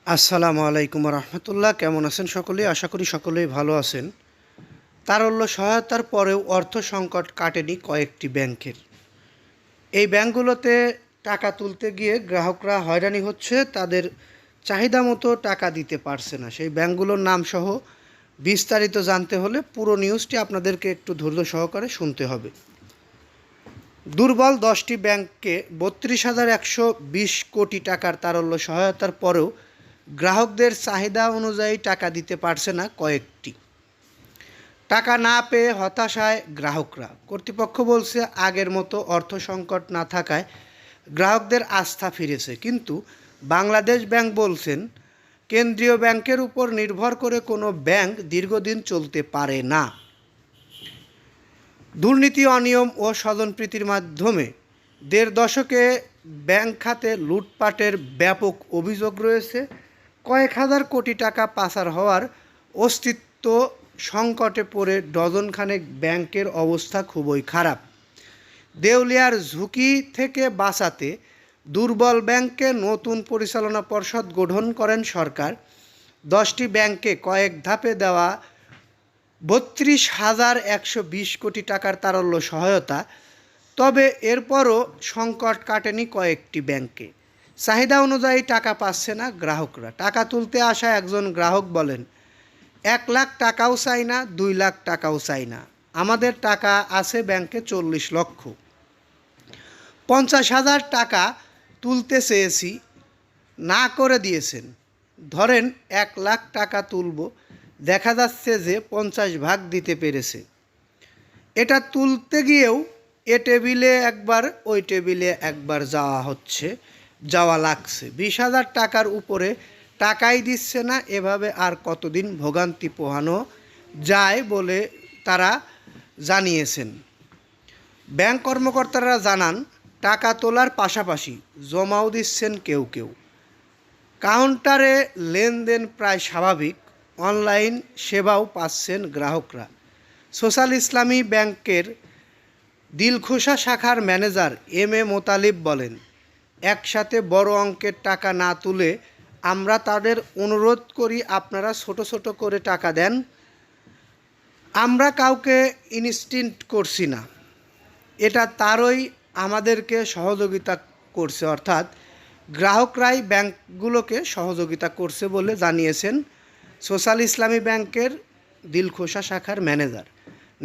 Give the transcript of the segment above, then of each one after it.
আসসালামু আলাইকুম রহমতুল্লাহ। কেমন আছেন সকলে? আশা করি সকলেই ভালো আছেন। তারল্য সহায়তার পরেও অর্থ সংকট কাটেনি কয়েকটি ব্যাংকের। এই ব্যাংকগুলোতে টাকা তুলতে গিয়ে গ্রাহকরা হয়রানি হচ্ছে, তাদের চাহিদা মতো টাকা দিতে পারছে না। সেই ব্যাংকগুলোর নামসহ বিস্তারিত জানতে হলে পুরো নিউজটি আপনাদেরকে একটু ধৈর্য সহকারে শুনতে হবে। দুর্বল 10টি ব্যাংককে 32,120 কোটি টাকার তারল্য সহায়তার পরেও গ্রাহকদের চাহিদা অনুযায়ী টাকা দিতে পারছে না কয়েকটি। টাকা না পেয়ে হতাশায় গ্রাহকরা। কর্তৃপক্ষ বলছে আগের মতো অর্থ সংকট না থাকায় গ্রাহকদের আস্থা ফিরেছে, কিন্তু বাংলাদেশ ব্যাংক বলছেন কেন্দ্রীয় ব্যাংকের উপর নির্ভর করে কোনো ব্যাংক দীর্ঘদিন চলতে পারে না। দুর্নীতি, অনিয়ম ও স্বজনপ্রীতির মাধ্যমে 1.5 দশকে ব্যাংক খাতে লুটপাটের ব্যাপক অভিযোগ রয়েছে। কয়েক হাজার কোটি টাকা পাচার হওয়ার অস্তিত্ব সংকটে পড়ে ডজনখানেক ব্যাংকের অবস্থা খুবই খারাপ। দেউলিয়ার ঝুঁকি থেকে বাঁচাতে দুর্বল ব্যাংকে নতুন পরিচালনা পর্ষদ গঠন করেন সরকার। 10টি ব্যাংকে কয়েক ধাপে দেওয়া 32,120 কোটি টাকার তারল্য সহায়তা। তবে এরপরও সংকট কাটেনি কয়েকটি ব্যাংকে। চাহিদা অনুযায়ী টাকা পাচ্ছে না গ্রাহকরা। টাকা তুলতে আসা একজন গ্রাহক বলেন, 1 লাখ টাকাও চাই না, 2 লাখ টাকাও চাই না, আমাদের টাকা আছে ব্যাংকে 40 লক্ষ। 50,000 টাকা তুলতে চেয়েছি, না করে দিয়েছেন। ধরেন 1 লাখ টাকা তুলব, দেখা যাচ্ছে যে 50 ভাগ দিতে পেরেছে। এটা তুলতে গিয়েও এ টেবিলে একবার ওই টেবিলে একবার যাওয়া লাগছে। 20,000 টাকার উপরে টাকাই দিচ্ছে না। এভাবে আর কতদিন ভোগান্তি পোহানো যায় বলে তারা জানিয়েছেন। ব্যাংক কর্মকর্তারা জানান, টাকা তোলার পাশাপাশি জমাও দিচ্ছেন কেউ কেউ। কাউন্টারে লেনদেন প্রায় স্বাভাবিক, অনলাইন সেবাও পাচ্ছেন গ্রাহকরা। সোশ্যাল ইসলামী ব্যাংকের দিলখুশা শাখার ম্যানেজার এম.এ. মোতালিব বলেন, একসাথে বড় অঙ্কের টাকা না তুলে আমরা তাদের অনুরোধ করি আপনারা ছোট ছোট করে টাকা দেন। আমরা কাউকে ইনস্টিন্ট করছি না, এটা তারই আমাদেরকে সহযোগিতা করছে, অর্থাৎ গ্রাহকরাই ব্যাংকগুলোকে সহযোগিতা করছে বলে জানিয়েছেন সোশ্যাল ইসলামী ব্যাংকের দিলখুশা শাখার manager.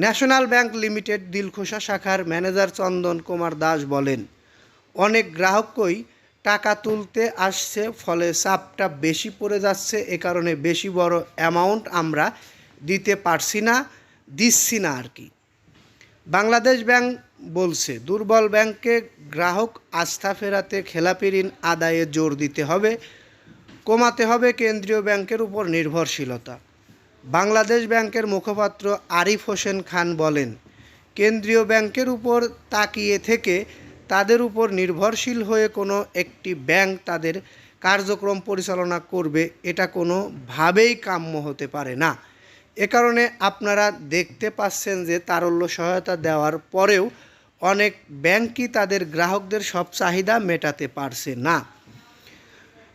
National bank limited Dilkhusha শাখার ম্যানেজার চন্দন কুমার দাস বলেন, অনেক গ্রাহকই টাকা তুলতে আসছে, ফলে চাপটা বেশি পড়ে যাচ্ছে। এ কারণে বেশি বড় অ্যামাউন্ট আমরা দিতে দিচ্ছি না আর কি। বাংলাদেশ ব্যাংক বলছে দুর্বল ব্যাংকে গ্রাহক আস্থা ফেরাতে খেলাপি ঋণ আদায়ে জোর দিতে হবে, কমাতে হবে কেন্দ্রীয় ব্যাংকের উপর নির্ভরশীলতা। বাংলাদেশ ব্যাংকের মুখপাত্র আরিফ হোসেন খান বলেন, কেন্দ্রীয় ব্যাংকের উপর তাকিয়ে থেকে তাদের উপর নির্ভরশীল হয়ে কোনো একটি ব্যাংক তাদের কার্যক্রম পরিচালনা করবে, এটা কোনোভাবেই কাম্য হতে পারে না। এ কারণে আপনারা দেখতে পাচ্ছেন যে তারল্য সহায়তা দেওয়ার পরেও অনেক ব্যাংকই তাদের গ্রাহকদের সব চাহিদা মেটাতে পারছে না।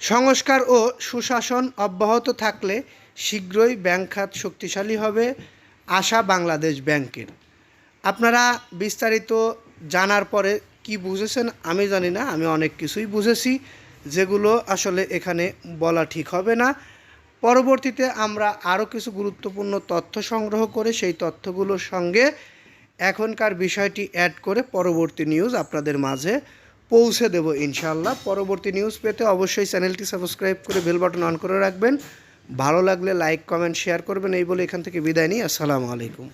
সংস্কার ও সুশাসন অব্যাহত থাকলে শীঘ্রই ব্যাংক খাত শক্তিশালী হবে আশা বাংলাদেশ ব্যাংকের। আপনারা বিস্তারিত জানার পরে কি বুঝেছেন আমি জানি না, আমি অনেক কিছুই বুঝেছি যেগুলো আসলে এখানে বলা ঠিক হবে না। পরবর্তীতে আমরা আরও কিছু গুরুত্বপূর্ণ তথ্য সংগ্রহ করে সেই তথ্যগুলোর সঙ্গে এখনকার বিষয়টি অ্যাড করে পরবর্তী নিউজ আপনাদের মাঝে পৌঁছে দেব ইনশাআল্লাহ। পরবর্তী নিউজ পেতে অবশ্যই চ্যানেলটি সাবস্ক্রাইব করে বেল বাটন অন করে রাখবেন। ভালো লাগলে লাইক, কমেন্ট, শেয়ার করবেন। এই বলে এখান থেকে বিদায় নিই। আসসালামু আলাইকুম।